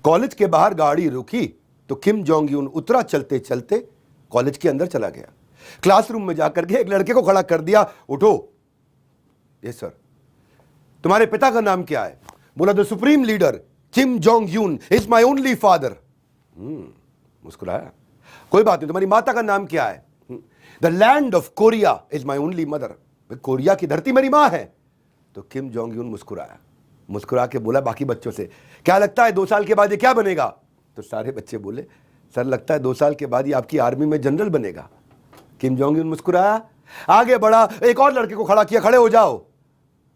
College के बाहर गाड़ी रुकी तो किम जोंग यून उतरा, चलते चलते कॉलेज के अंदर चला गया। क्लासरूम में जाकर के एक लड़के को खड़ा कर दिया, उठो। Yes sir. तुम्हारे पिता का नाम क्या है? बोला the supreme leader Kim Jong Un is my only father. मुस्कुराया। कोई बात नहीं, तुम्हारी माता का नाम क्या है? The land of Korea is my only mother. Korea की धरती मेरी मां है। तो किम जोंग यून मुस्कुराया, मुस्कुरा के बोला बाकी बच्चों से, क्या लगता है 2 साल के बाद ये क्या बनेगा? तो सारे बच्चे बोले, सर लगता है 2 साल के बाद ये आपकी आर्मी में जनरल बनेगा। किम जोंग यून मुस्कुराया, आगे बढ़ा, एक और लड़के को खड़ा किया, खड़े हो जाओ।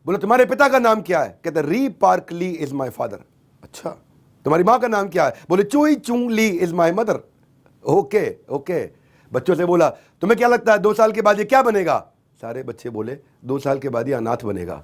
बोले तुम्हारे पिता का नाम क्या है? कहते Ri Park Li is my father. अच्छा, तुम्हारी मां का नाम क्या है? बोले Chui Chung Li is my mother. Okay okay. बच्चों से बोला तुम्हें क्या लगता है 2 साल के बाद ये क्या बनेगा? सारे बच्चे बोले 2 साल के बाद ये अनाथ बनेगा।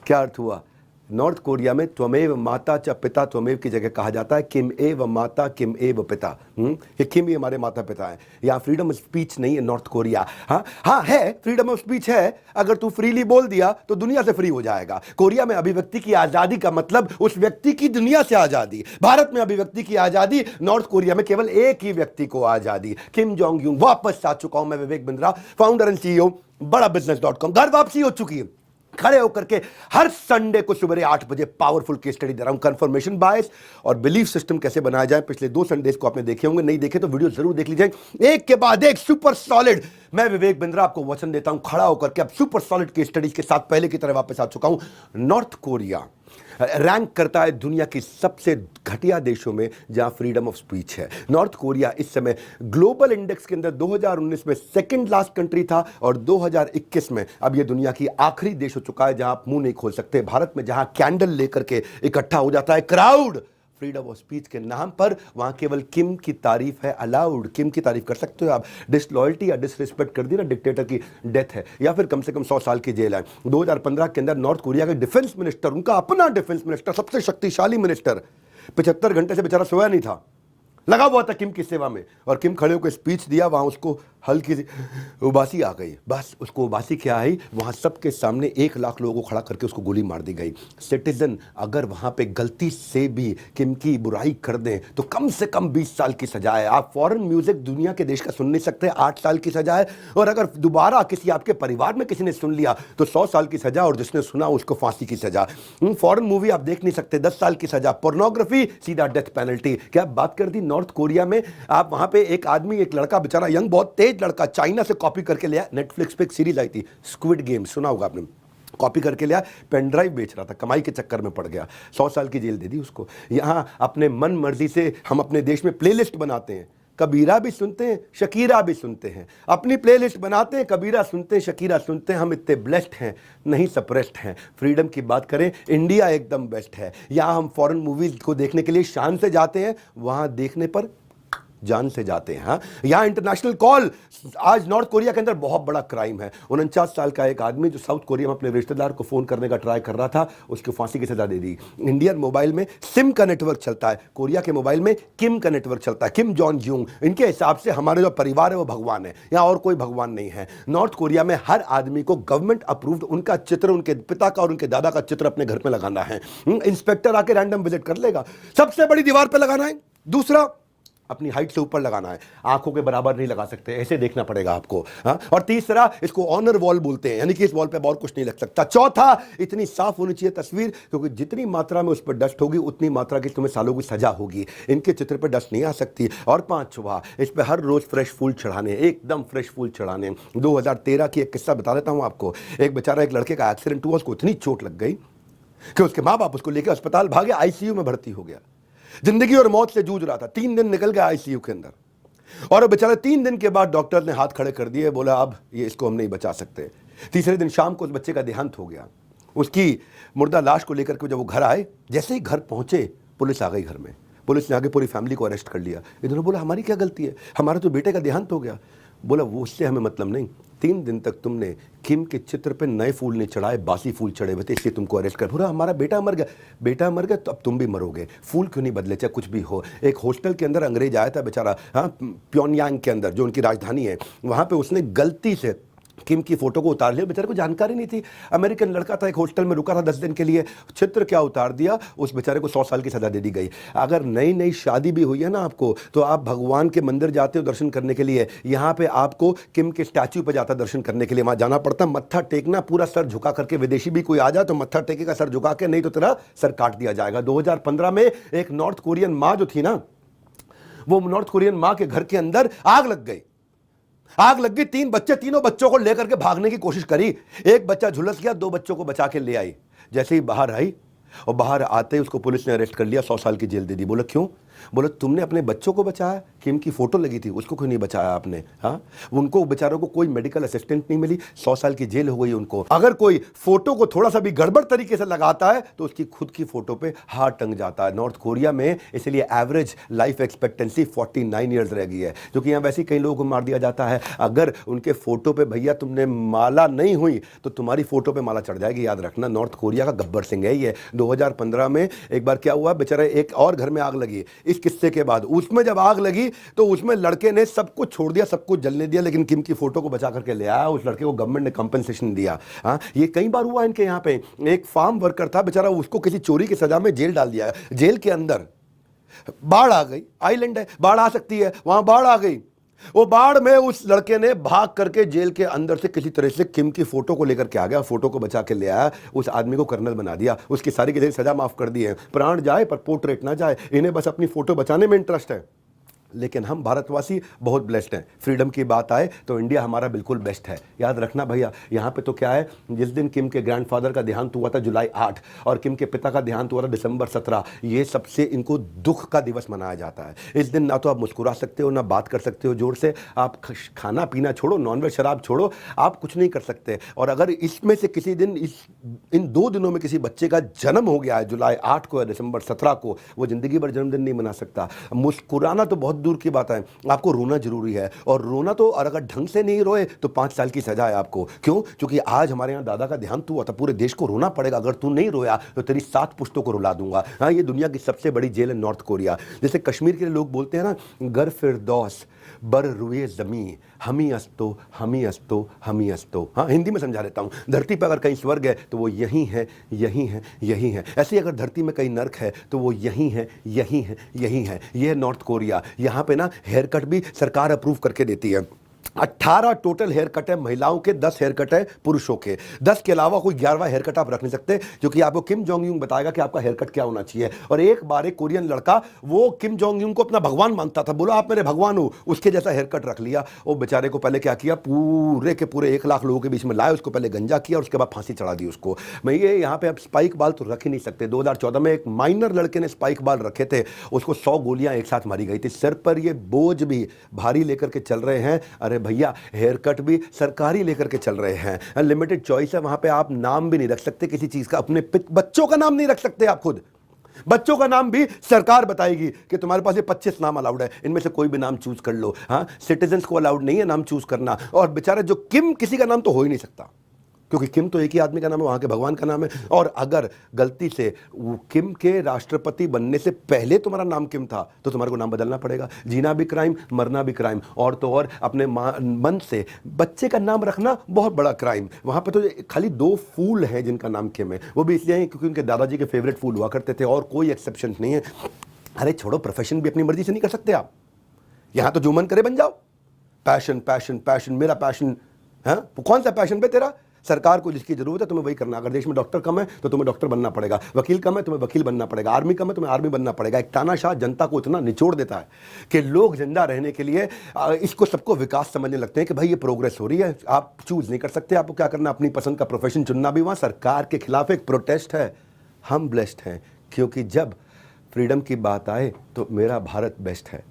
क्या अर्थ हुआ? नॉर्थ कोरिया में त्वमेव माता च पिता त्वमेव की जगह कहा जाता है किम एव माता किम एव पिता। ये किम ही हमारे माता पिता हैं। यहाँ फ्रीडम ऑफ स्पीच नहीं है नॉर्थ कोरिया। हाँ है, फ्रीडम ऑफ स्पीच है। अगर तू फ्रीली बोल दिया तो दुनिया से फ्री हो जाएगा। कोरिया में अभिव्यक्ति की आजादी का मतलब उस व्यक्ति की दुनिया से आजादी। भारत में अभिव्यक्ति की आजादी, नॉर्थ कोरिया में केवल एक ही व्यक्ति को आजादी। किम जोंग यून वापस आ चुका हूं मैं, Vivek Bindra, founder and CEO बड़ा बिजनेस.com। घर वापसी हो चुकी है। खड़े होकर के हर संडे को सुबह 8 बजे पावरफुल केस स्टडी दे रहा हूं। कंफर्मेशन बायस और बिलीफ सिस्टम कैसे बनाया जाए, पिछले 2 संडेज को आपने देखे होंगे, नहीं देखे तो वीडियो जरूर देख लीजिए, एक के बाद एक सुपर सॉलिड। मैं विवेक बिंद्रा आपको वचन देता हूं, खड़ा होकर के अब सुपर सॉलिड केस स्टडीज के साथ पहले की तरह वापस आ चुका हूं। नॉर्थ कोरिया रैंक करता है दुनिया की सबसे घटिया देशों में जहां फ्रीडम ऑफ स्पीच है। नॉर्थ कोरिया इस समय ग्लोबल इंडेक्स के अंदर 2019 में सेकंड लास्ट कंट्री था और 2021 में अब यह दुनिया की आखिरी देश हो चुका है जहां आप मुंह नहीं खोल सकते। भारत में जहां कैंडल लेकर के इकट्ठा हो जाता है क्राउड फ्रीडम ऑफ स्पीच के नाम पर, वहां केवल किम की तारीफ है अलाउड। किम की तारीफ कर सकते हो आप। डिसलॉयल्टी या डिसरिस्पेक्ट कर दी ना, डिक्टेटर की डेथ है या फिर कम से कम 100 साल की जेल है। 2015 के अंदर नॉर्थ कोरिया का डिफेंस मिनिस्टर, उनका अपना डिफेंस मिनिस्टर, सबसे शक्तिशाली मिनिस्टर, 75 घंटे से बेचारा सोया नहीं था, लगा हुआ था किम की सेवा में। और किम खड़े होकर स्पीच दिया, वहां उसको हल्की सी उबासी आ गई। बस उसको उबासी क्या आई, वहां सबके सामने 1 लाख लोगों को खड़ा करके उसको गोली मार दी गई। सिटीजन अगर वहां पे गलती से भी किम की बुराई कर दें तो कम से कम 20 साल की सजा है। आप फॉरेन म्यूजिक दुनिया के देश का सुन नहीं सकते, 8 साल की सजा है। और अगर दोबारा किसी आपके परिवार में किसी ने सुन लिया तो 100 साल की सजा, और जिसने सुना उसको फांसी की सजा। फॉरेन मूवी आप देख नहीं सकते, 10 साल की सजा। पोर्नोग्राफी सीधा डेथ पेनल्टी। क्या बात कर दी नॉर्थ कोरिया में। आप वहां पे एक आदमी, एक लड़का बेचारा यंग, बहुत तेज लड़का, चाइना से कॉपी करके लिया। नेटफ्लिक्स पे एक सीरीज आई थी स्क्विड गेम, सुना होगा आपने। कॉपी करके लिया, पेन ड्राइव बेच रहा था, कमाई के चक्कर में पड़ गया, 100 साल की जेल दे दी उसको। यहां अपने मन मर्जी से हम अपने देश में प्लेलिस्ट बनाते हैं, कबीरा भी सुनते हैं, शकीरा भी सुनते हैं। अपनी प्लेलिस्ट बनाते हैं, कबीरा सुनते हैं, शकीरा सुनते हैं। हम इतने ब्लेस्ड हैं, नहीं सप्रेस्ड हैं। फ्रीडम की बात करें, इंडिया एकदम बेस्ट है। यहाँ हम फॉरेन मूवीज को देखने के लिए शान से जाते हैं, वहां देखने पर जान से जाते हैं। यहां इंटरनेशनल कॉल। आज नॉर्थ कोरिया के अंदर बहुत बड़ा क्राइम है। 49 साल का एक आदमी जो साउथ कोरिया में अपने रिश्तेदार को फोन करने का ट्राई कर रहा था, उसको फांसी की सजा दे दी। इंडियन मोबाइल में सिम का नेटवर्क चलता है, कोरिया के मोबाइल में किम का नेटवर्क चलता है, किम जॉन यूंग। इनके हिसाब से हमारे जो परिवार है वो भगवान है, यहाँ और कोई भगवान नहीं है। नॉर्थ कोरिया में हर आदमी को गवर्नमेंट अप्रूव्ड उनका चित्र, उनके पिता का और उनके दादा का चित्र अपने घर में लगाना है। इंस्पेक्टर आके रैंडम विजिट कर लेगा। सबसे बड़ी दीवार पर लगाना है। दूसरा, अपनी हाइट से ऊपर लगाना है, आंखों के बराबर नहीं लगा सकते, ऐसे देखना पड़ेगा आपको। और तीसरा, इसको ऑनर वॉल बोलते हैं, यानी कि इस वॉल पे और कुछ नहीं लग सकता। चौथा, इतनी साफ होनी चाहिए तस्वीर, क्योंकि जितनी मात्रा में उस पर डस्ट होगी उतनी मात्रा की तुम्हें सालों की सजा होगी। इनके चित्र पर डस्ट नहीं आ सकती। और पांचवा, इस पर हर रोज फ्रेश फूल चढ़ाने, एकदम फ्रेश फूल चढ़ाने। 2013 की एक किस्सा बता देता हूं आपको। एक बेचारा, एक लड़के का एक्सीडेंट हुआ, उसको इतनी चोट लग गई कि उसके माँ बाप उसको लेकर अस्पताल भागे, आईसीयू में भर्ती हो गया। जिंदगी और मौत से जूझ रहा था। 3 दिन निकल गया आईसीयू के अंदर, और बेचारा 3 दिन के बाद डॉक्टर ने हाथ खड़े कर दिए, बोला अब ये इसको हम नहीं बचा सकते। तीसरे दिन शाम को उस बच्चे का देहांत हो गया। उसकी मुर्दा लाश को लेकर के जब वो घर आए, जैसे ही घर पहुंचे पुलिस आ गई घर में। पुलिस ने आगे पूरी फैमिली को अरेस्ट कर लिया। इन्होंने बोला हमारी क्या गलती है, हमारे तो बेटे का देहांत हो गया। बोला वो उससे हमें मतलब नहीं, 3 दिन तक तुमने किम के चित्र पे नए फूल नहीं चढ़ाए, बासी फूल चढ़े हुए थे, इसलिए तुमको अरेस्ट कर। पूरा हमारा बेटा मर गया। बेटा मर गया तो अब तुम भी मरोगे, फूल क्यों नहीं बदले, चाहे कुछ भी हो। एक हॉस्टल के अंदर अंग्रेज आया था बेचारा, प्योनयांग के अंदर जो उनकी राजधानी है, वहां पे उसने गलती से किम की फोटो को उतार लिया, बेचारे को जानकारी नहीं थी। अमेरिकन लड़का था, एक हॉस्टल में रुका था 10 दिन के लिए, चित्र क्या उतार दिया, उस बेचारे को 100 साल की सजा दे दी गई। अगर नई नई शादी भी हुई है ना आपको, तो आप भगवान के मंदिर जाते हो दर्शन करने के लिए, यहाँ पे आपको किम के स्टैच्यू पे जाता दर्शन करने के लिए, वहां जाना पड़ता, मत्था टेकना, पूरा सर झुका करके। विदेशी भी कोई आ जाए तो मत्था टेकेगा सर झुका के, नहीं तो तेरा सर काट दिया जाएगा। 2015 में एक नॉर्थ कोरियन माँ जो थी ना, वो नॉर्थ कोरियन माँ के घर के अंदर आग लग गई। आग लग गई, 3 बच्चे, तीनों बच्चों को लेकर के भागने की कोशिश करी, एक बच्चा झुलस गया, 2 बच्चों को बचा के ले आई। जैसे ही बाहर आई और बाहर आते ही उसको पुलिस ने अरेस्ट कर लिया, 100 साल की जेल दे दी। बोला क्यों? बोले तुमने अपने बच्चों को बचाया, किम की फोटो लगी थी उसको क्यों नहीं बचाया आपने? हाँ, उनको बेचारों को कोई मेडिकल असिस्टेंट नहीं मिली, 100 साल की जेल हो गई उनको। अगर कोई फोटो को थोड़ा सा भी गड़बड़ तरीके से लगाता है तो उसकी खुद की फोटो पे हाथ टंग जाता है नॉर्थ कोरिया में। इसलिए एवरेज लाइफ एक्सपेक्टेंसी 49 ईयर्स रह गई है, जो कि यहाँ वैसे ही कई लोगों को मार दिया जाता है। अगर उनके फोटो पे भैया तुमने माला नहीं हुई तो तुम्हारी फोटो पे माला चढ़ जाएगी, याद रखना। नॉर्थ कोरिया का गब्बर सिंह है ये। 2015 में एक बार क्या हुआ, बेचारा एक और घर में आग लगी। इस किस्से के बाद उसमें जब आग लगी तो उसमें लड़के ने सब कुछ छोड़ दिया, सब कुछ जलने दिया, लेकिन किम की फोटो को बचा करके ले आया। उस लड़के को गवर्नमेंट ने कंपनसेशन दिया। हाँ, ये कई बार हुआ इनके यहाँ पे। एक फार्म वर्कर था बेचारा, उसको किसी चोरी की सजा में जेल डाल दिया। जेल के अंदर बाढ़ आ गई, आइलैंड है, बाढ़ आ सकती है, वहां बाढ़ आ गई। वो बाढ़ में उस लड़के ने भाग करके जेल के अंदर से किसी तरह से किम की फोटो को लेकर के आ गया, फोटो को बचा के ले आया, उस आदमी को कर्नल बना दिया, उसकी सारी की सारी सजा माफ कर दी है। प्राण जाए पर पोर्ट्रेट ना जाए, इन्हें बस अपनी फोटो बचाने में इंटरेस्ट है। लेकिन हम भारतवासी बहुत ब्लेस्ड हैं। फ्रीडम की बात आए तो इंडिया हमारा बिल्कुल बेस्ट है, याद रखना भैया। यहाँ पे तो क्या है, जिस दिन किम के ग्रैंडफादर का देहांत हुआ था जुलाई 8 और किम के पिता का देहांत हुआ था दिसंबर 17, ये सबसे इनको दुख का दिवस मनाया जाता है। इस दिन ना तो आप मुस्कुरा सकते हो, ना बात कर सकते हो जोर से, आप खाना पीना छोड़ो, नॉनवेज शराब छोड़ो, आप कुछ नहीं कर सकते। और अगर इसमें से किसी दिन इन 2 दिनों में किसी बच्चे का जन्म हो गया है, जुलाई 8 को या दिसंबर 17 को, वो जिंदगी भर जन्मदिन नहीं मना सकता। मुस्कुराना तो बहुत दूर की बात है, आपको रोना जरूरी है। और रोना तो, और अगर ढंग से नहीं रोए तो 5 साल की सजा है आपको। क्यों? क्योंकि आज हमारे यहाँ दादा का देहांत हुआ था, पूरे देश को रोना पड़ेगा। अगर तू नहीं रोया तो तेरी 7 पुश्तों को रुला दूंगा। हाँ, ये दुनिया की सबसे बड़ी जेल है नॉर्थ कोरिया। जैसे कश्मीर के लोग बोलते हैं ना, गर फिरदौस बर रुए जमी हमी अस्तो हमी अस्तो हमी अस्तो। हाँ, हिंदी में समझा देता हूँ। धरती पर अगर कहीं स्वर्ग है तो वो यही है, यही है, यही है। ऐसे ही अगर धरती में कहीं नर्क है तो वो यही है, यही है, यही है। ये है नॉर्थ कोरिया। यहाँ पे ना हेयर कट भी सरकार अप्रूव करके देती है। 18 टोटल हेयर कट है महिलाओं के, 10 हेयर कट है पुरुषों के। 10 के अलावा कोई 11वां हेयर कट आप रख नहीं सकते, क्योंकि आपको किम जोंग यूंग बताएगा कि आपका हेयर कट क्या होना चाहिए। और एक बार एक कोरियन लड़का, वो किम जोंग यूंग को अपना भगवान मानता था, बोला आप मेरे भगवान हो, उसके जैसा हेयर कट रख लिया। वो बेचारे को पहले क्या किया, पूरे के पूरे 1 लाख लोगों के बीच में लाए, उसको पहले गंजा किया और उसके बाद फांसी चढ़ा दी उसको। मैं ये यहाँ पे अब स्पाइक बाल तो रख ही नहीं सकते। 2014 में एक माइनर लड़के ने स्पाइक बाल रखे थे, उसको 100 गोलियां एक साथ मारी गई थी। सिर पर ये बोझ भी भारी लेकर के चल रहे हैं। अरे भैया, हेयर कट भी सरकारी लेकर के चल रहे हैं। लिमिटेड चॉइस है, वहां पे आप नाम भी नहीं रख सकते किसी चीज का, अपने बच्चों का नाम नहीं रख सकते आप खुद। बच्चों का नाम भी सरकार बताएगी कि तुम्हारे पास ये 25 नाम अलाउड है, इनमें से कोई भी नाम चूज कर लो। हाँ, सिटीजन्स को अलाउड नहीं है नाम चूज करना। और बेचारे जो किम, किसी का नाम तो हो ही नहीं सकता, क्योंकि किम तो एक ही आदमी का नाम है, वहाँ के भगवान का नाम है। और अगर गलती से किम के राष्ट्रपति बनने से पहले तुम्हारा नाम किम था तो तुम्हारे को नाम बदलना पड़ेगा। जीना भी क्राइम, मरना भी क्राइम। और तो और अपने मन से बच्चे का नाम रखना बहुत बड़ा क्राइम। वहाँ पे तो खाली 2 फूल हैं जिनका नाम किम है, वो भी इसलिए क्योंकि उनके दादाजी के फेवरेट फूल हुआ करते थे, और कोई एक्सेप्शन नहीं है। अरे छोड़ो, प्रोफेशन भी अपनी मर्जी से नहीं कर सकते आप। यहाँ तो जो मन करे बन जाओ। पैशन पैशन पैशन, मेरा पैशन है, कौन सा पैशन पे तेरा? सरकार को जिसकी जरूरत है तुम्हें वही करना। अगर देश में डॉक्टर कम है तो तुम्हें डॉक्टर बनना पड़ेगा, वकील कम है तुम्हें वकील बनना पड़ेगा, आर्मी कम है तुम्हें आर्मी बनना पड़ेगा। एक तानाशाह जनता को इतना निचोड़ देता है कि लोग जिंदा रहने के लिए इसको सबको विकास समझने लगते हैं कि भाई ये प्रोग्रेस हो रही है। आप चूज नहीं कर सकते, आपको क्या करना, अपनी पसंद का प्रोफेशन चुनना भी। वहाँ सरकार के खिलाफ एक प्रोटेस्ट है। हम ब्लेस्ड हैं, क्योंकि जब फ्रीडम की बात आए तो मेरा भारत बेस्ट है।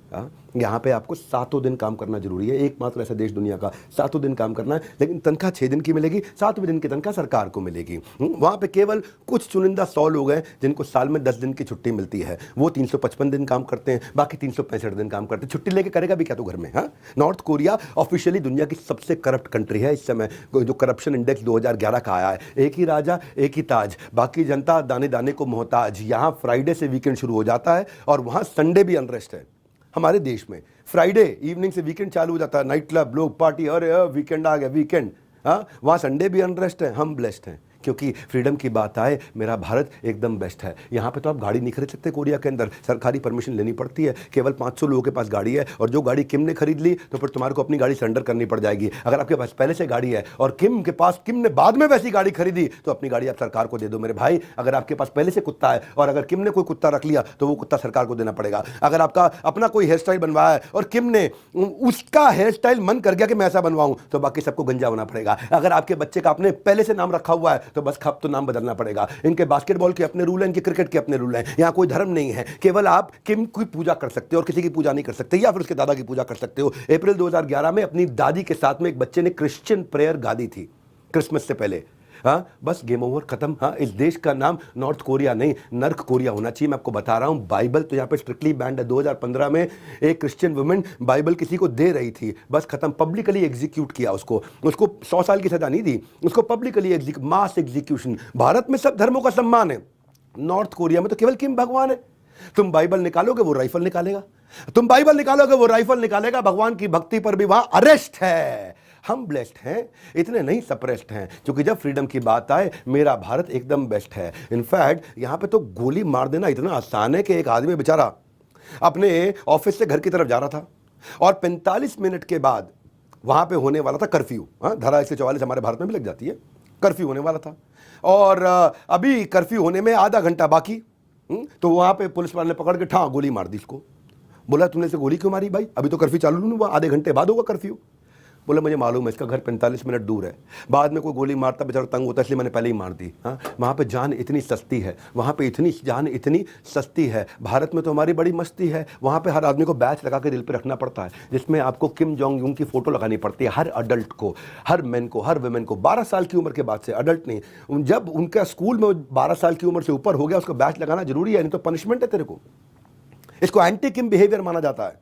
यहाँ पे आपको 7 दिन काम करना जरूरी है, एकमात्र ऐसा देश दुनिया का 7 दिन काम करना है, लेकिन तनख्वाह 6 दिन की मिलेगी, 7वें दिन की तनख्वाह सरकार को मिलेगी। वहाँ पे केवल कुछ चुनिंदा 100 लोग हैं जिनको साल में 10 दिन की छुट्टी मिलती है, वो 355 दिन काम करते हैं, बाकी 365 दिन काम करते हैं। छुट्टी लेके करेगा भी क्या तू घर में? हाँ, नॉर्थ कोरिया ऑफिशियली दुनिया की सबसे करप्ट कंट्री है इस समय। जो करप्शन इंडेक्स 2011 का आया है, एक ही राजा एक ही ताज, बाकी जनता दाने दाने को मोहताज। यहाँ फ्राइडे से वीकेंड शुरू हो जाता है और वहाँ संडे भी अनरेस्ट है। हमारे देश में फ्राइडे इवनिंग से वीकेंड चालू हो जाता है, नाइट क्लब, लोग पार्टी, अरे वीकेंड आ गया वीकेंड। हाँ, वहाँ संडे भी अनरेस्ट है, हम ब्लेस्ड हैं क्योंकि फ्रीडम की बात आए मेरा भारत एकदम बेस्ट है। यहाँ पे तो आप गाड़ी नहीं खरीद सकते, कोरिया के अंदर सरकारी परमिशन लेनी पड़ती है, केवल 500 लोगों के पास गाड़ी है, और जो गाड़ी किम ने खरीद ली तो फिर तुम्हारे को अपनी गाड़ी सरेंडर करनी पड़ जाएगी। अगर आपके पास पहले से गाड़ी है और किम ने बाद में वैसी गाड़ी खरीदी तो अपनी गाड़ी आप सरकार को दे दो मेरे भाई। अगर आपके पास पहले से कुत्ता है और अगर किम ने कोई कुत्ता रख लिया तो वो कुत्ता सरकार को देना पड़ेगा। अगर आपका अपना कोई हेयर स्टाइल बनवाया है और किम ने उसका हेयर स्टाइल मन कर गया कि मैं ऐसा बनवाऊं तो बाकी सबको गंजा होना पड़ेगा। अगर आपके बच्चे का आपने पहले से नाम रखा हुआ है तो बस खप तो नाम बदलना पड़ेगा। इनके बास्केटबॉल के अपने रूल हैं, इनके क्रिकेट के अपने रूल हैं। यहां कोई धर्म नहीं है, केवल आप किम की पूजा कर सकते हो और किसी की पूजा नहीं कर सकते, या फिर उसके दादा की पूजा कर सकते हो। अप्रैल 2011 में अपनी दादी के साथ में एक बच्चे ने क्रिश्चियन प्रेयर गा दी थी क्रिसमस से पहले। हाँ, बस गेम ओवर, खत्म। हाँ, इस देश का नाम नॉर्थ कोरिया नहीं नर्क कोरिया होना चाहिए। मैं आपको बता रहा हूँ, बाइबल तो यहाँ पे स्ट्रिक्टली बैंड है। 2015 में एक क्रिश्चियन वुमेन बाइबल किसी को दे रही थी, बस खत्म, पब्लिकली एग्जीक्यूट किया उसको 100 साल की सजा नहीं दी, उसको पब्लिकली मास एग्जीक्यूशन। भारत में सब धर्मों का सम्मान है, नॉर्थ कोरिया में तो केवल किम भगवान है। तुम बाइबल निकालोगे वो राइफल निकालेगा, तुम बाइबल निकालोगे वो राइफल निकालेगा। भगवान की भक्ति पर भी वहां अरेस्ट है। हम ब्लेस्ड हैं, इतने नहीं सप्रेस्ड हैं, क्योंकि जब फ्रीडम की बात आए मेरा भारत एकदम बेस्ट है। इनफैक्ट यहां पे तो गोली मार देना इतना आसान है कि एक आदमी बेचारा अपने ऑफिस से घर की तरफ जा रहा था और 45 मिनट के बाद वहां पे होने वाला था कर्फ्यू। धारा 144 हमारे भारत में भी लग जाती है, कर्फ्यू होने वाला था और अभी कर्फ्यू होने में आधा घंटा बाकी। तो वहां पे पुलिस वाले ने पकड़ के ठा गोली मार दी इसको। बोला तुमने इसे गोली क्यों मारी भाई, अभी तो कर्फ्यू चालू नहीं हुआ, आधे घंटे बाद होगा कर्फ्यू। बोला मुझे मालूम है इसका घर 45 मिनट दूर है, बाद में कोई गोली मारता बेचारा तंग होता, इसलिए मैंने पहले ही मार दी। हाँ, वहाँ पे जान इतनी सस्ती है, वहाँ पे इतनी जान इतनी सस्ती है। भारत में तो हमारी बड़ी मस्ती है, वहाँ पे हर आदमी को बैच लगा के दिल पे रखना पड़ता है, जिसमें आपको किम जोंग यून की फोटो लगानी पड़ती है। हर अडल्ट को, हर मैन को, हर वुमेन को 12 साल की उम्र के बाद से, अडल्ट नहीं, जब उनका स्कूल में 12 साल की उम्र से ऊपर हो गया उसको बैच लगाना जरूरी है, नहीं तो पनिशमेंट है तेरे को। इसको एंटी किम बिहेवियर माना जाता है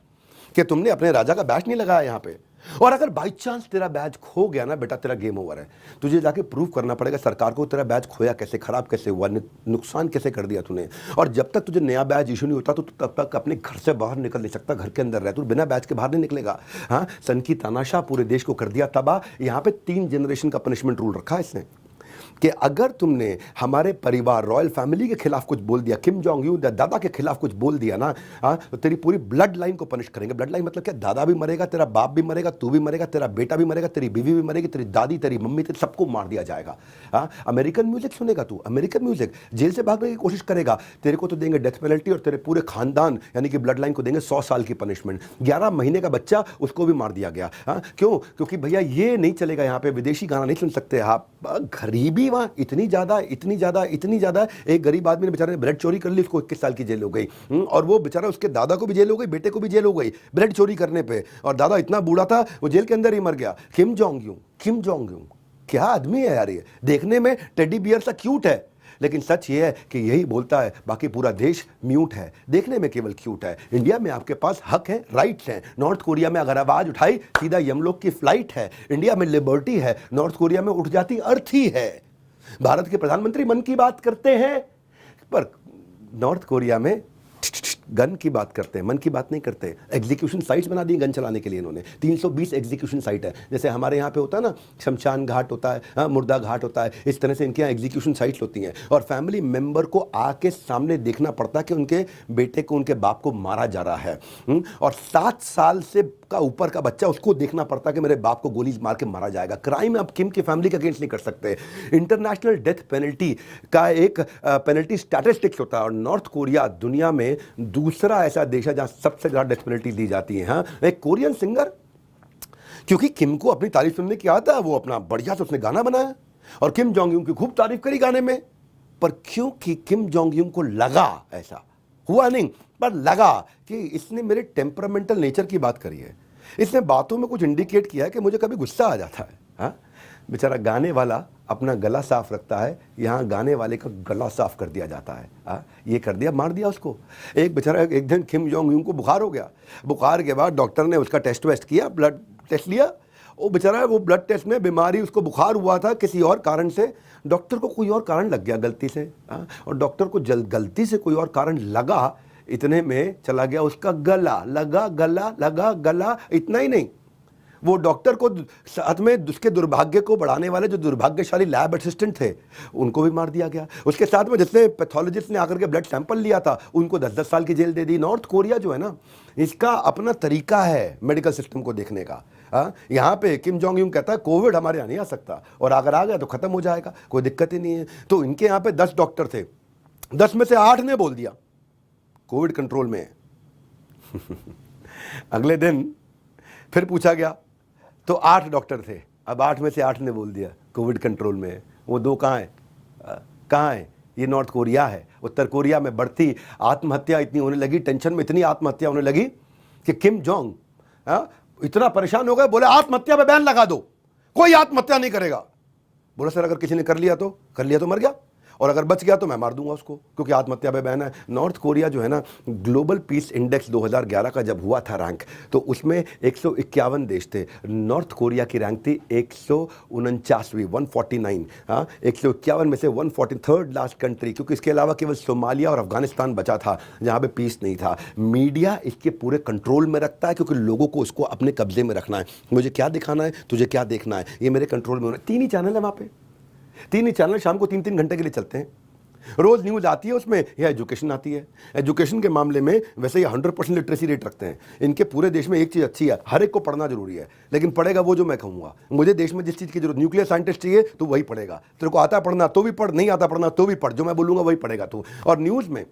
कि तुमने अपने राजा का बैच नहीं लगाया यहाँ पे। और अगर बाई चांस तेरा बैच खो गया ना बेटा, तेरा गेम ओवर है। तुझे जाके प्रूव करना पड़ेगा सरकार को तेरा बैच खोया कैसे, खराब कैसे हुआ, नुकसान कैसे कर दिया तूने। और जब तक तुझे नया बैच इशू नहीं होता तो तब तक अपने घर से बाहर निकल नहीं सकता, घर के अंदर रह, तू बिना बैच के बाहर नहीं निकलेगा। हाँ, सन की तानाशाह पूरे देश को कर दिया तबाह। यहाँ पे 3 जनरेशन का पनिशमेंट रूल रखा है इसने कि अगर तुमने हमारे परिवार रॉयल फैमिली के खिलाफ कुछ बोल दिया, किम जोंग यून दादा के खिलाफ कुछ बोल दिया ना, तो तेरी पूरी ब्लड लाइन को पनिश करेंगे। ब्लड लाइन मतलब क्या, दादा भी मरेगा, तेरा बाप भी मरेगा, तू भी मरेगा, तेरा बेटा भी मरेगा, तेरी बीवी भी मरेगी, तेरी दादी, तेरी मम्मी, तेरे सबको मार दिया जाएगा। हाँ, अमेरिकन म्यूजिक सुनेगा तू, अमेरिकन म्यूजिक, जेल से भागने की कोशिश करेगा, तेरे को तो देंगे डेथ पेनल्टी और तेरे पूरे खानदान यानी कि ब्लड लाइन को देंगे 100 साल की पनिशमेंट। 11 महीने का बच्चा उसको भी मार दिया गया। हाँ, क्यों? क्योंकि भैया ये नहीं चलेगा, यहाँ पे विदेशी गाना नहीं सुन सकते आप। गरीबी वहाँ इतनी ज्यादा। एक गरीब आदमी ने बेचारे ने ब्रेड चोरी कर ली, उसको 21 साल की जेल हो गई। और वो बेचारा, उसके दादा को भी जेल हो गई, बेटे को भी जेल हो गई ब्रेड चोरी करने पे, और दादा इतना बूढ़ा था वो जेल के अंदर ही मर गया। किम जोंग यून क्या आदमी है यार, ये देखने में टेडी बियर सा क्यूट है, लेकिन सच ये है कि यही बोलता है, बाकी पूरा देश म्यूट है, देखने में केवल क्यूट है। इंडिया में आपके पास हक है, राइट्स हैं। नॉर्थ कोरिया में अगर आवाज उठाई सीधा यमलोक की फ्लाइट है। इंडिया में लिबर्टी है, नॉर्थ कोरिया में उठ जाती अर्थी है। भारत के प्रधानमंत्री मन की बात करते हैं, पर नॉर्थ कोरिया में गन की बात करते हैं, मन की बात नहीं करते। एग्जीक्यूशन साइट्स बना दी गन चलाने के लिए इन्होंने, 320 एग्जीक्यूशन साइट है। जैसे हमारे यहाँ पे होता है ना, शमशान घाट होता है, हाँ, मुर्दा घाट होता है, इस तरह से इनके यहाँ एग्जीक्यूशन साइट्स होती हैं। और फैमिली मेंबर को आके सामने देखना पड़ता है कि उनके बेटे को, उनके बाप को मारा जा रहा है। और 7 साल से का ऊपर का बच्चा, उसको देखना पड़ता है कि मेरे बाप को गोली मार के मारा जाएगा। क्राइम आप किम की फैमिली के अगेंस्ट नहीं कर सकते। इंटरनेशनल डेथ पेनल्टी का एक पेनल्टी स्टैटिस्टिक्स होता है, और नॉर्थ कोरिया दुनिया में दूसरा ऐसा देश है जहां सबसे ज्यादा डेथ पेनल्टी दी जाती है। हाँ, एक कोरियन सिंगर, क्योंकि किम को अपनी तारीफ सुनने की आदत है, वो अपना बढ़िया से उसने गाना बनाया और किम जोंग यून की खूब तारीफ करी गाने में। पर क्योंकि किम जोंग यून को लगा, ऐसा हुआ नहीं पर लगा कि इसने मेरे टेम्परामेंटल नेचर की बात करी है, इसने बातों में कुछ इंडिकेट किया है कि मुझे कभी गुस्सा आ जाता है। हाँ, बेचारा गाने वाला अपना गला साफ रखता है, यहाँ गाने वाले का गला साफ कर दिया जाता है। ये कर दिया, मार दिया उसको। एक बेचारा, एक दिन किम जोंग यून को बुखार हो गया, बुखार के बाद डॉक्टर ने उसका टेस्ट वेस्ट किया, ब्लड टेस्ट लिया, वो बेचारा, वो ब्लड टेस्ट में बीमारी, उसको बुखार हुआ था किसी और कारण से, डॉक्टर को कोई और कारण लग गया गलती से। और डॉक्टर को गलती से कोई और कारण लगा, इतने में चला गया उसका गला, लगा गला, इतना ही नहीं, वो डॉक्टर को साथ में उसके दुर्भाग्य को बढ़ाने वाले जो दुर्भाग्यशाली लैब असिस्टेंट थे उनको भी मार दिया गया। उसके साथ में जिसने पैथोलॉजिस्ट ने आकर के ब्लड सैंपल लिया था उनको 10-10 साल की जेल दे दी। नॉर्थ कोरिया जो है ना, इसका अपना तरीका है मेडिकल सिस्टम को देखने का। यहाँ पे किम जोंग यून कहता है कोविड हमारे यहाँ नहीं आ सकता, और अगर आ गया तो खत्म हो जाएगा, कोई दिक्कत ही नहीं है। तो इनके यहाँ पे 10 डॉक्टर थे, 10 में से 8 ने बोल दिया कोविड कंट्रोल में है। अगले दिन फिर पूछा गया तो 8 डॉक्टर थे, अब 8 में से 8 ने बोल दिया कोविड कंट्रोल में है। वो 2 कहाँ हैं? कहाँ हैं? ये नॉर्थ कोरिया है। उत्तर कोरिया में बढ़ती आत्महत्या इतनी होने लगी, टेंशन में इतनी आत्महत्या होने लगी कि किम जोंग इतना परेशान हो गए, बोले आत्महत्या पे बैन लगा दो, कोई आत्महत्या नहीं करेगा। बोला सर अगर किसी ने कर लिया तो मर गया, और अगर बच गया तो मैं मार दूंगा उसको, क्योंकि आत्महत्या पे बैन है। नॉर्थ कोरिया जो है ना, ग्लोबल पीस इंडेक्स 2011 का जब हुआ था रैंक, तो उसमें 151 देश थे। नॉर्थ कोरिया की रैंक थी 149वीं, 149। 151 में से 143rd लास्ट कंट्री, क्योंकि इसके अलावा केवल सोमालिया और अफगानिस्तान बचा था जहाँ पे पीस नहीं था। मीडिया इसके पूरे कंट्रोल में रखता है, क्योंकि लोगों को उसको अपने कब्जे में रखना है। मुझे क्या दिखाना है, तुझे क्या देखना है, ये मेरे कंट्रोल में होना है। 3 ही चैनल है वहाँ पे, 3 ही चैनल शाम को 3-3 घंटे के लिए चलते हैं। रोज न्यूज़ आती है, उसमें यह एजुकेशन आती है। एजुकेशन के मामले में वैसे ये 100% लिटरेसी रेट रखते हैं। इनके पूरे देश में एक चीज़ अच्छी है, हर एक को पढ़ना जरूरी है, लेकिन पढ़ेगा वो जो मैं कहूँगा। मुझे देश में जिस चीज़ की जरूरत, न्यूक्लियर साइंटिस्ट चाहिए तो वही पढ़ेगा, तेरे को आता पढ़ना तो भी पढ़, नहीं आता पढ़ना तो भी पढ़, जो मैं बोलूँगा वही पढ़ेगा तू। और न्यूज़ में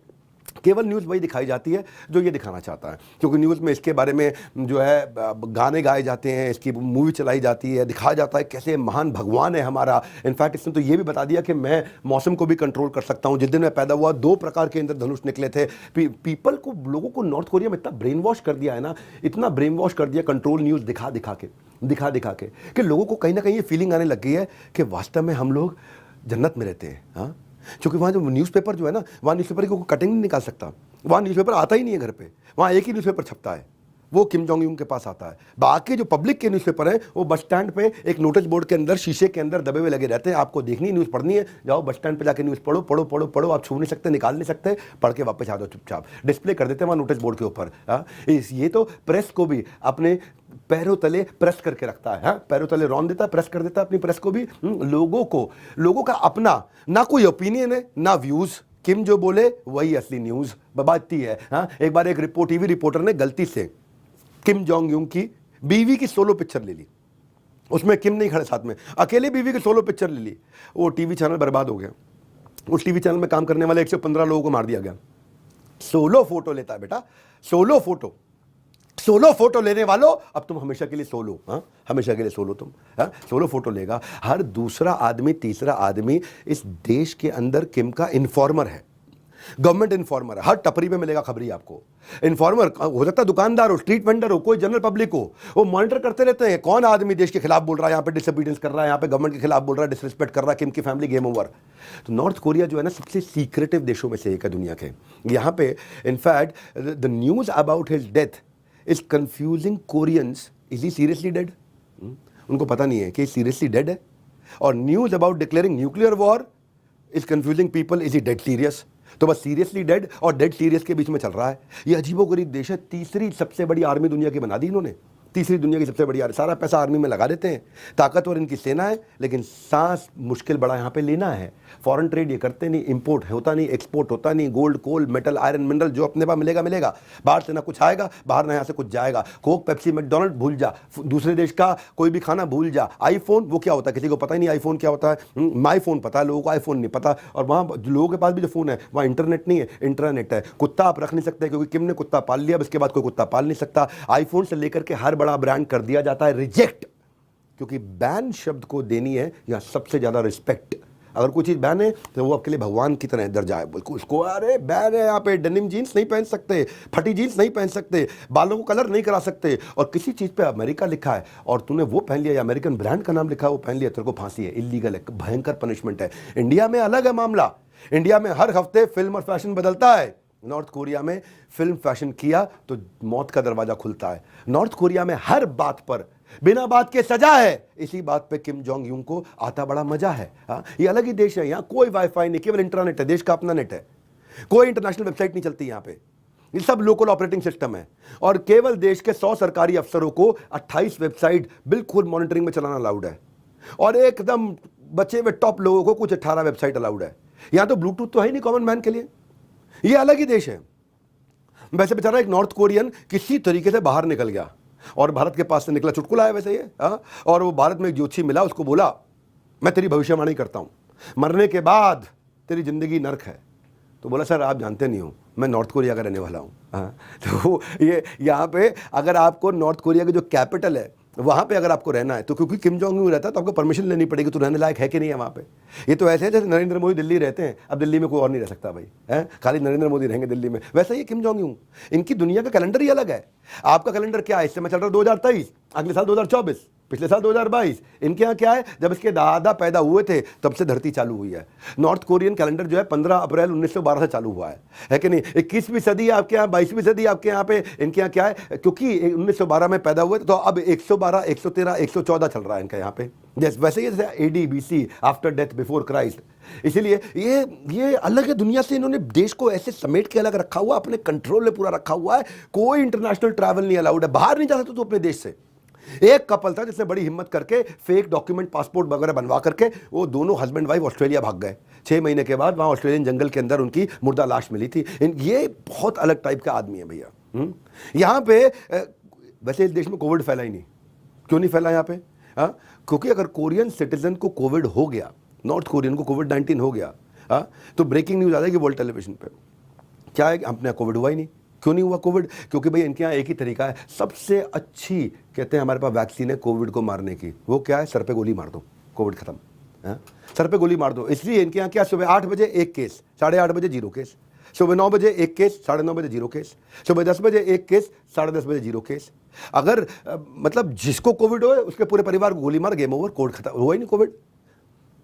केवल न्यूज़ वही दिखाई जाती है जो ये दिखाना चाहता है, क्योंकि न्यूज़ में इसके बारे में जो है गाने गाए जाते हैं, इसकी मूवी चलाई जाती है, दिखाया जाता है कैसे महान भगवान है हमारा। इनफैक्ट इसने तो ये भी बता दिया कि मैं मौसम को भी कंट्रोल कर सकता हूँ। जिस दिन मैं पैदा हुआ 2 प्रकार के इंद्रधनुष निकले थे। पीपल को, लोगों को नॉर्थ कोरिया में इतना ब्रेन वॉश कर दिया है ना, इतना ब्रेन वॉश कर दिया कंट्रोल न्यूज़ दिखा दिखा के कि लोगों को कहीं ना कहीं ये फीलिंग आने लग गई है कि वास्तव में हम लोग जन्नत में रहते हैं। हाँ, क्योंकि वहाँ जो न्यूज़पेपर जो है ना, वहाँ न्यूज़पेपर की कोई कटिंग नहीं निकाल सकता, वहाँ न्यूज़पेपर आता ही नहीं है घर पे, वहाँ एक ही न्यूज़पेपर छपता है, वो किम जोंग यून के पास आता है। बाकी जो पब्लिक के न्यूज़पेपर हैं वो बस स्टैंड पे एक नोटिस बोर्ड के अंदर शीशे के अंदर दबे हुए लगे रहते हैं। आपको देखनी न्यूज़ पढ़नी है, जाओ बस स्टैंड पे जाके न्यूज़ पढ़ो पढ़ो पढ़ो पढ़ो। आप छू नहीं सकते, निकाल नहीं सकते, पढ़ के वापस आ जाओ चुपचाप। डिस्प्ले कर देते हैं वहाँ नोटिस बोर्ड के ऊपर। ये तो प्रेस को भी अपने पैरों तले प्रेस करके रखता है। पैरों तले रौंद देता है, प्रेस कर देता है अपनी प्रेस को भी। लोगों का अपना ना कोई ओपिनियन है ना व्यूज़। किम जो बोले वही असली न्यूज़ बताती है। एक बार एक टीवी रिपोर्टर ने गलती से किम जोंग यून की बीवी की सोलो पिक्चर ले ली, उसमें किम नहीं खड़े साथ में, अकेले बीवी की सोलो पिक्चर ले ली। वो टीवी चैनल बर्बाद हो गया। उस टीवी चैनल में काम करने वाले 115 लोगों को मार दिया गया। सोलो फोटो लेता है बेटा, सोलो फोटो लेने वालों, अब तुम हमेशा के लिए सोलो। हमेशा के लिए सोलो तुम। सोलो फोटो लेगा। हर दूसरा आदमी, तीसरा आदमी इस देश के अंदर किम का इन्फॉर्मर है, गवर्नमेंट इन्फॉर्मर है। हर टपरी पे मिलेगा खबरी आपको। इन्फॉर्मर हो सकता है दुकानदार हो, स्ट्रीट वेंडर हो, कोई जनरल पब्लिक हो, वो मॉनिटर करते रहते हैं कौन आदमी देश के खिलाफ बोल रहा है, यहाँ पे डिसोबीडियंस कर रहा है, यहाँ पे गवर्नमेंट के खिलाफ बोल रहा है, डिसरिस्पेक्ट कर रहा है, किम की फैमिली, गेम ओवर। तो नॉर्थ कोरिया जो है ना, सबसे सीक्रेटिव देशों में से एक है दुनिया के। यहाँ पे in fact the news about his death is confusing Koreans. Is he seriously dead? उनको पता नहीं है कि सीरियसली डेड है। और news about declaring nuclear war is confusing people. Is he dead serious? तो बस सीरियसली डेड और डेड सीरियस के बीच में चल रहा है। ये अजीबोगरीब देश है। 3री सबसे बड़ी आर्मी दुनिया की बना दी इन्होंने, 3री दुनिया की सबसे बड़ी आर्मी। सारा पैसा आर्मी में लगा देते हैं। ताकतवर इनकी सेना है, लेकिन सांस मुश्किल बड़ा यहाँ पे लेना है। फॉरेन ट्रेड ये करते नहीं, इंपोर्ट होता नहीं, एक्सपोर्ट होता नहीं। गोल्ड, कोल, मेटल, आयरन, मिनरल जो अपने पास मिलेगा मिलेगा। बाहर से ना कुछ आएगा, बाहर ना यहाँ से कुछ जाएगा। कोक, पेप्सी, मैकडोनल्ड भूल जा, दूसरे देश का कोई भी खाना भूल जा। आईफोन वो क्या होता है किसी को पता ही नहीं, आईफोन क्या होता है। माई फोन पता है लोगों को, आईफोन नहीं पता। और वहाँ लोगों के पास भी जो फोन है वहाँ इंटरनेट नहीं है, इंटरनेट है। कुत्ता आप रख नहीं सकते क्योंकि किम ने कुत्ता पाल लिया, उसके बाद कोई कुत्ता पाल नहीं सकता। आईफोन से लेकर के हर बड़ा ब्रांड कर दिया जाता है रिजेक्ट, क्योंकि बैन शब्द को देनी है यहाँ सबसे ज्यादा रिस्पेक्ट। अगर कोई चीज बैन है तो वो आपके लिए भगवान की तरह दर्जा है। उसको अरे बैन है, यहाँ पे डेनिम जीन्स नहीं पहन सकते, फटी जीन्स नहीं पहन सकते, बालों को कलर नहीं करा सकते। और किसी चीज पे अमेरिका लिखा है और तूने वो पहन लिया, या अमेरिकन ब्रांड का नाम लिखा है वो पहन लिया, तेरे को फांसी है, इलीगल है, भयंकर पनिशमेंट है। इंडिया में अलग है मामला। इंडिया में हर हफ्ते फिल्म और फैशन बदलता है। नॉर्थ कोरिया में फिल्म फैशन किया तो मौत का दरवाजा खुलता है। नॉर्थ कोरिया में हर बात पर बिना बात के सजा है। इसी बात पे किम जोंग यून को आता बड़ा मजा है। ये अलग ही देश है। यहाँ कोई वाईफाई नहीं, केवल इंटरनेट है, देश का अपना नेट है। कोई इंटरनेशनल वेबसाइट नहीं चलती यहाँ पे। ये सब लोकल ऑपरेटिंग सिस्टम है और केवल देश के 100 सरकारी अफसरों को 28 वेबसाइट बिल्कुल मॉनिटरिंग में चलाना अलाउड है और एकदम बचे हुए टॉप लोगों को कुछ 18 वेबसाइट अलाउड है। यहां तो ब्लूटूथ तो है ही नहीं कॉमन मैन के लिए, ये अलग ही देश है। वैसे बेचारा एक नॉर्थ कोरियन किसी तरीके से बाहर निकल गया और भारत के पास से निकला, चुटकुला है वैसे ये, और वो भारत में एक ज्योतिषी मिला, उसको बोला मैं तेरी भविष्यवाणी करता हूं, मरने के बाद तेरी जिंदगी नर्क है। तो बोला सर आप जानते नहीं हो मैं नॉर्थ कोरिया का रहने वाला हूँ। तो ये यहाँ पे अगर आपको नॉर्थ कोरिया की जो कैपिटल है वहाँ पे अगर आपको रहना है तो क्योंकि किम जोंग उन रहता है तो आपको परमिशन लेनी पड़ेगी, तो रहने लायक है कि नहीं है वहाँ पे। ये तो ऐसे है जैसे नरेंद्र मोदी दिल्ली रहते हैं, अब दिल्ली में कोई और नहीं रह सकता भाई, है खाली नरेंद्र मोदी रहेंगे दिल्ली में। वैसे ही किम जोंग उन, इनकी दुनिया का कैलेंडर ही अलग है। आपका कैलेंडर क्या है, इस समय चल रहा है 2023, अगले साल 2024, पिछले साल 2022। इनके यहाँ क्या है, जब इसके दादा पैदा हुए थे तब से धरती चालू हुई है। नॉर्थ कोरियन कैलेंडर जो है 15 अप्रैल 1912 से चालू हुआ है कि नहीं। 21वीं सदी आपके यहाँ, 22वीं सदी आपके यहाँ पे, इनके यहाँ क्या है, क्योंकि 1912 में पैदा हुए तो अब 112, 113, 114 चल रहा है इनके यहाँ पे। जैसे वैसे ही जैसे AD BC, after death before Christ. इसीलिए ये अलग है दुनिया से, इन्होंने देश को ऐसे समेट के अलग रखा हुआ, अपने कंट्रोल में पूरा रखा हुआ है। कोई इंटरनेशनल ट्रैवल नहीं अलाउड है, बाहर नहीं जा सकते तो अपने देश से। एक कपल था जिसने बड़ी हिम्मत करके फेक डॉक्यूमेंट, पासपोर्ट वगैरह बनवा करके वो दोनों हस्बैंड वाइफ ऑस्ट्रेलिया भाग गए। 6 महीने के बाद वहां ऑस्ट्रेलियन जंगल के अंदर उनकी मुर्दा लाश मिली थी। ये बहुत अलग टाइप का आदमी है भैया। यहाँ पे वैसे इस देश में कोविड फैला ही नहीं। क्यों नहीं फैला यहाँ पे? क्योंकि अगर कोरियन सिटीजन को कोविड हो गया, नॉर्थ कोरियन को कोविड-19 हो गया, तो ब्रेकिंग न्यूज आ जाएगी वर्ल्ड टेलीविजन पे। क्या है, अपने कोविड हुआ ही नहीं। क्यों नहीं हुआ कोविड? क्योंकि भाई इनके यहाँ एक ही तरीका है, सबसे अच्छी कहते हैं हमारे पास वैक्सीन है कोविड को मारने की। वो क्या है, सर पे गोली मार दो, कोविड खत्म। सर पे गोली मार दो। इसलिए इनके यहाँ क्या, सुबह 8 बजे 1 केस, 8:30 बजे 0 केस, सुबह 9 बजे 1 केस, 9:30 बजे 0 केस, सुबह 10 बजे 1 केस, 10:30 बजे 0 केस। अगर मतलब जिसको कोविड हो उसके पूरे परिवार को गोली मार, गेम ओवर, कोविड खत्म, हुआ ही नहीं कोविड।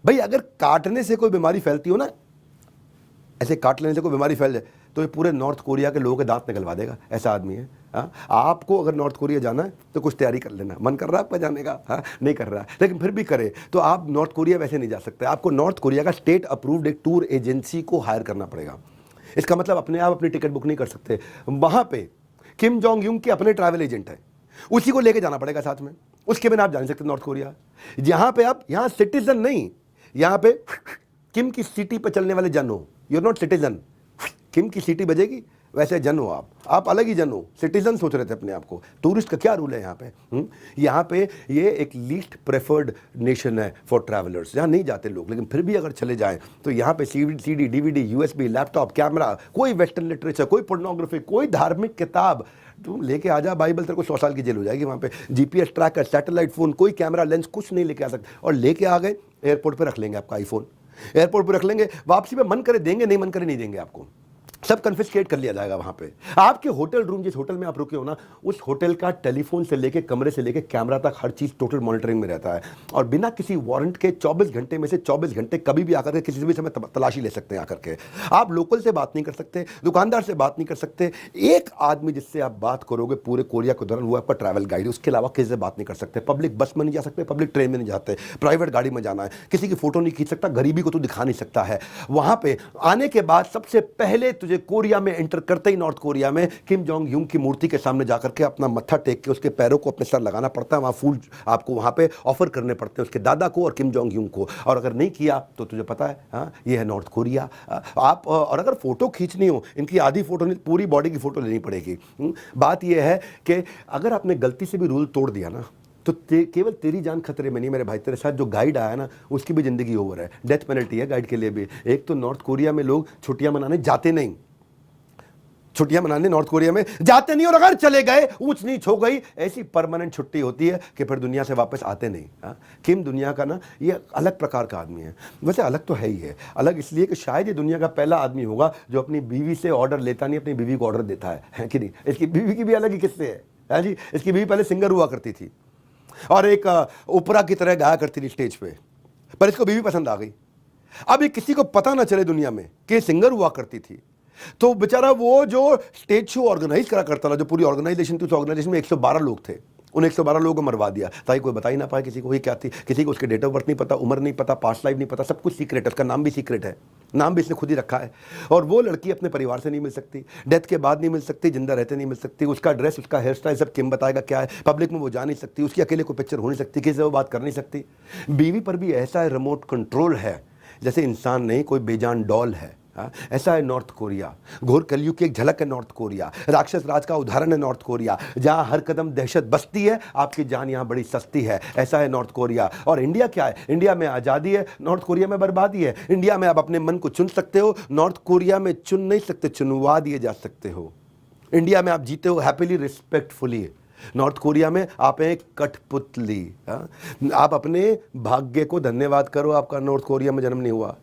भाई अगर काटने से कोई बीमारी फैलती हो ना, ऐसे काट लेने से कोई बीमारी फैल जाए तो ये पूरे नॉर्थ कोरिया के लोगों के दांत निकलवा देगा, ऐसा आदमी है। आपको अगर नॉर्थ कोरिया जाना है तो कुछ तैयारी कर लेना। मन कर रहा है आपका जाने का? नहीं कर रहा है, लेकिन फिर भी करे तो आप नॉर्थ कोरिया वैसे नहीं जा सकते। आपको नॉर्थ कोरिया का स्टेट अप्रूव्ड एक टूर एजेंसी को हायर करना पड़ेगा। इसका मतलब अपने आप अपनी टिकट बुक नहीं कर सकते। वहां पे किम जोंग यूंग के अपने ट्रैवल एजेंट है, उसी को लेके जाना पड़ेगा साथ में। उसके बिना आप जा नहीं सकते नॉर्थ कोरिया। जहां पे आप यहाँ सिटीजन नहीं, यहाँ पे किम की सिटी पर चलने वाले जन हो। You are not citizen. Kim की सिटी बजेगी वैसे जन हो आप अलग ही जन हो। सिटीजन सोच रहे थे अपने आप को। टूरिस्ट का क्या रूल है यहाँ पे? यहाँ पे ये एक लीस्ट प्रेफर्ड नेशन है फॉर ट्रैवलर्स। यहाँ नहीं जाते लोग, लेकिन फिर भी अगर चले जाएं तो यहाँ पे CD, DVD, USB, laptop, camera, कोई वेस्टर्न लिटरेचर, कोई पोर्नोग्राफी, कोई धार्मिक किताब तुम लेके आ जा, बाइबल, तेरे को 100 साल की जेल हो जाएगी। वहाँ पे GPS ट्रैकर, सैटेलाइट फोन, कोई कैमरा लेंस कुछ नहीं लेके आ सकते। और लेके आ गए एयरपोर्ट पर रख लेंगे आपका आईफोन, एयरपोर्ट पर रख लेंगे, वापसी में मन करे देंगे, नहीं मन करे नहीं देंगे आपको। सब कन्फिस्केट कर लिया जाएगा वहां पे। आपके होटल रूम, जिस होटल में आप रुके हो ना, उस होटल का टेलीफोन से लेके, कमरे से लेके कैमरा तक हर चीज टोटल मॉनिटरिंग में रहता है। और बिना किसी वारंट के 24 घंटे में से 24 घंटे कभी भी आकर के किसी भी समय तलाशी ले सकते हैं आकर के। आप लोकल से बात नहीं कर सकते, दुकानदार से बात नहीं कर सकते। एक आदमी जिससे आप बात करोगे पूरे कोरिया के दौरान, वो आपका ट्रैवल गाइड, उसके अलावा किसी से बात नहीं कर सकते। पब्लिक बस में नहीं जा सकते, पब्लिक ट्रेन में नहीं जाते, प्राइवेट गाड़ी में जाना है, किसी की फोटो नहीं खींच सकता, गरीबी को तो दिखा नहीं सकता है। वहां पे आने के बाद सबसे पहले तुझे कोरिया में करते ही, नॉर्थ कोरिया में किम जोंग यूंग की मूर्ति के सामने जाकर के अपना मत्था टेक के उसके पैरों को अपने सर लगाना पड़ता है। वहां फूल आपको वहां पे ऑफर करने पड़ते हैं उसके दादा को और किम जोंग यूंग को। और अगर नहीं किया तो तुझे पता है, ये है नॉर्थ कोरिया। आप और अगर फोटो खींचनी हो, इनकी आधी फोटो नहीं, पूरी बॉडी की फोटो लेनी पड़ेगी। बात यह है कि अगर आपने गलती से भी रूल तोड़ दिया ना, तो केवल तेरी जान खतरे में नहीं मेरे भाई, तेरे साथ जो गाइड आया ना उसकी भी जिंदगी ओवर है। डेथ पेनल्टी है गाइड के लिए भी। एक तो नॉर्थ कोरिया में लोग छुट्टियां मनाने जाते नहीं, छुट्टियां मनाने नॉर्थ कोरिया में जाते नहीं, और अगर चले गए, ऊंच नीच हो गई, ऐसी परमानेंट छुट्टी होती है कि फिर दुनिया से वापस आते नहीं। किम दुनिया का ना ये अलग प्रकार का आदमी है। वैसे अलग तो है ही है, अलग इसलिए कि शायद ये दुनिया का पहला आदमी होगा जो अपनी बीवी से ऑर्डर लेता नहीं, अपनी बीवी को ऑर्डर देता है कि नहीं। इसकी बीवी की भी अलग ही किस्से है जी। इसकी बीवी पहले सिंगर हुआ करती थी और एक ओपरा की तरह गाया करती थी स्टेज पे, पर इसको बीवी पसंद आ गई। अब ये किसी को पता ना चले दुनिया में कि सिंगर हुआ करती थी, तो बेचारा वो जो स्टेज शो ऑर्गेनाइज करा करता था, जो पूरी ऑर्गेनाइजेशन थी, उस ऑर्गेनाइजेशन में 112 लोग थे। उन 112 लोगों को मरवा दिया ताकि कोई बता ही ना पाए किसी को ये क्या थी। किसी को उसके डेट ऑफ बर्थ नहीं पता, उम्र नहीं पता, पास्ट लाइफ नहीं पता, सब कुछ सीक्रेट है, उसका नाम भी सीक्रेट है। नाम भी इसने खुद ही रखा है। और वो लड़की अपने परिवार से नहीं मिल सकती, डेथ के बाद नहीं मिल सकती, जिंदा रहते नहीं मिल सकती, उसका ड्रेस, उसका हेयर स्टाइल सब किम बताएगा क्या है, पब्लिक में वो जा नहीं सकती, उसकी अकेले को पिक्चर हो नहीं सकती, किसी से वो बात कर नहीं सकती। बीवी पर भी ऐसा रिमोट कंट्रोल है जैसे इंसान नहीं, कोई बेजान डॉल है। ऐसा है नॉर्थ कोरिया, घोर कलयुग की एक झलक है नॉर्थ कोरिया, राक्षस राज का उदाहरण है नॉर्थ कोरिया, जहां हर कदम दहशत बसती है, आपकी जान यहां बड़ी सस्ती है। ऐसा है नॉर्थ कोरिया। और इंडिया क्या है? इंडिया में आज़ादी है, नॉर्थ कोरिया में बर्बादी है। इंडिया में आप अपने मन को चुन सकते हो, नॉर्थ कोरिया में चुन नहीं सकते, चुनवा दिए जा सकते हो। इंडिया में आप जीते हो हैप्पीली, रिस्पेक्टफुली, नॉर्थ कोरिया में आप एक कठपुतली। आप अपने भाग्य को धन्यवाद करो, आपका नॉर्थ कोरिया में जन्म नहीं हुआ।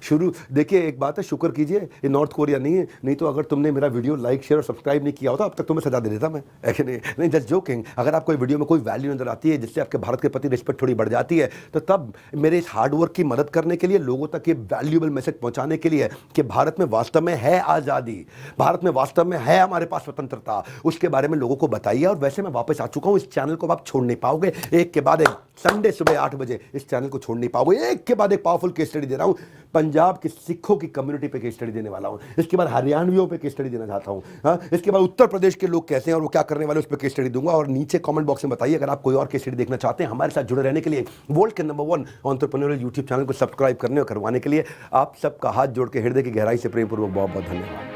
शुरू देखिए, एक बात है, शुक्र कीजिए ये नॉर्थ कोरिया नहीं है, नहीं तो अगर तुमने मेरा वीडियो लाइक शेयर और सब्सक्राइब नहीं किया होता अब तक तुम्हें सजा दे देता मैं, है कि नहीं? Just joking. अगर आपको वीडियो में कोई वैल्यू नजर आती है जिससे आपके भारत के प्रति रिस्पेक्ट थोड़ी बढ़ जाती है, तो तब मेरे इस हार्डवर्क की मदद करने के लिए, लोगों तक ये वैल्यूएबल मैसेज पहुंचाने के लिए कि भारत में वास्तव में है आज़ादी, भारत में वास्तव में है हमारे पास स्वतंत्रता, उसके बारे में लोगों को बताइए। और वैसे मैं वापस आ चुका हूं, इस चैनल को आप छोड़ नहीं पाओगे, एक के बाद एक, संडे सुबह 8 बजे इस चैनल को छोड़ नहीं पाओगे। एक के बाद एक पावरफुल केस स्टडी दे रहा हूं, पंजाब के सिखों की कम्युनिटी पे केस स्टडी देने वाला हूं, इसके बाद हरियाणवियों पे केस स्टडी देना चाहता हूं, इसके बाद उत्तर प्रदेश के लोग कैसे हैं और वो क्या करने वाले उस पर केस स्टडी दूंगा। और नीचे कमेंट बॉक्स में बताइए अगर आप कोई और केस स्टडी देखना चाहते हैं। हमारे साथ जुड़े रहने के लिए, वर्ल्ड के नंबर 1 एंटरप्रेन्योरियल यूट्यूब चैनल को सब्सक्राइब करने और करवाने के लिए आप सबका हाथ जोड़ के हृदय की गहराई से प्रेमपूर्वक बहुत बहुत धन्यवाद।